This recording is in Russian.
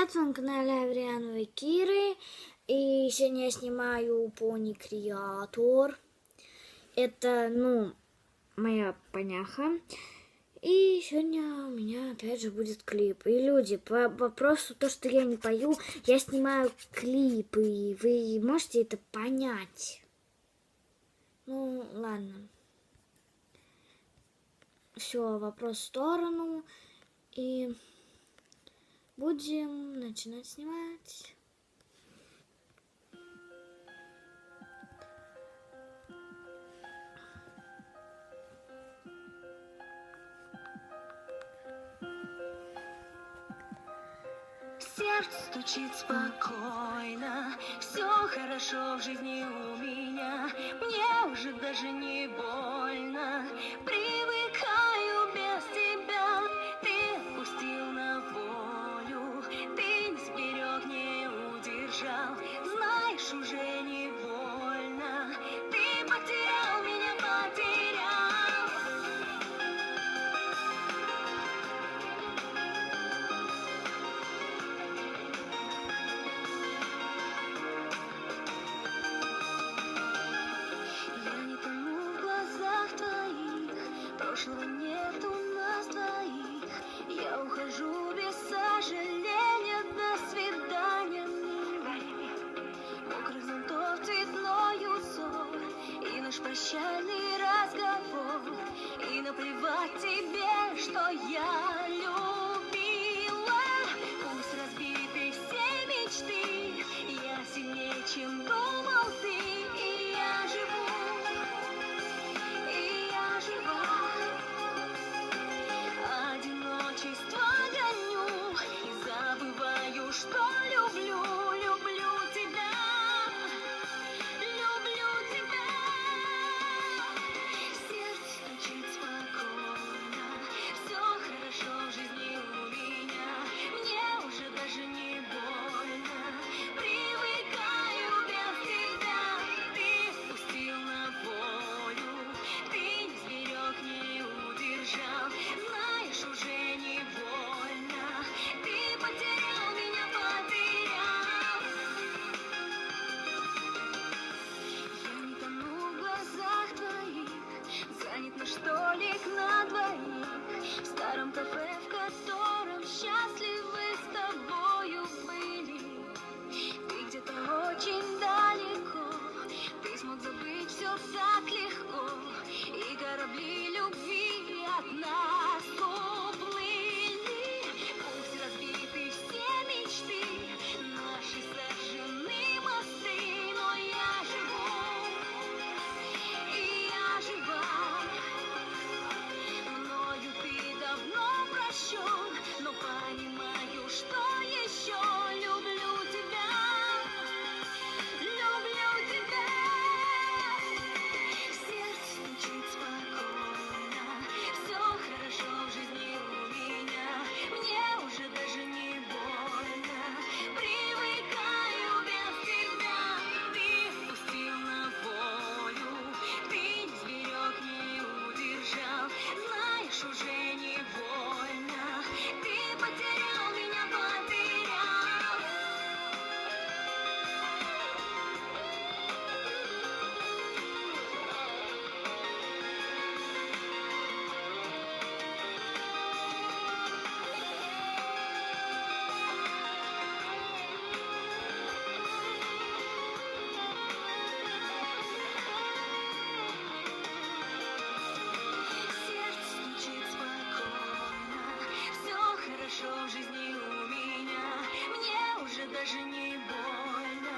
привет! Вы на канале Авриановой Киры. И сегодня я снимаю Пони Креатор. Это, моя поняха. И сегодня у меня опять же будет клип. И люди, по вопросу то, что я не пою, я снимаю клипы. И вы можете это понять? Ну, ладно. Все, вопрос в сторону. И будем начинать снимать. Сердце стучит спокойно, все хорошо в жизни у меня. Мне уже даже не больно, привыкаю без тебя. Ты отпустил на волю, ты не сберег, не удержал. Знаешь, уже не больно, ты потерял меня, потерял. Прошлого нет у нас двоих. Я ухожу без сожаления. До свидания, милый. Мокрых зонтов, цветной узор и наш прощальный разговор. И наплевать тебе, что я любила. Пусть разбиты все мечты. Я сильнее, чем думал ты. И я живу. Одиночество гоню и забываю, что люблю, люблю тебя, люблю тебя. Сердце стучит спокойно, все хорошо в жизни у меня. Мне уже даже не больно, привыкаю без тебя. Ты пустил на волю, ты не сберег, не удержал. Знаешь, уже не больно, ты потерял меня, потерял. Я не тону в глазах твоих, занят наш столик на двоих. В старом кафе, в котором счастливы с тобою были. Ты где-то очень далеко, ты смог забыть все так легко. И корабли любви от нас уплыли. Пусть разбиты все мечты, наши сожжены мосты. Но я живу, и я жива. Мною ты давно прощен, но понимаю, что еще люблю тебя, люблю тебя. Сердце стучит спокойно, все хорошо в жизни у меня. Мне уже даже не больно, привыкаю без тебя. Ты пустил на волю, ты не сберег, не удержал. Знаешь, уже не больно, ты потерял меня, потерял. Сердце стучит спокойно, все хорошо в жизни у меня. Мне уже даже не больно.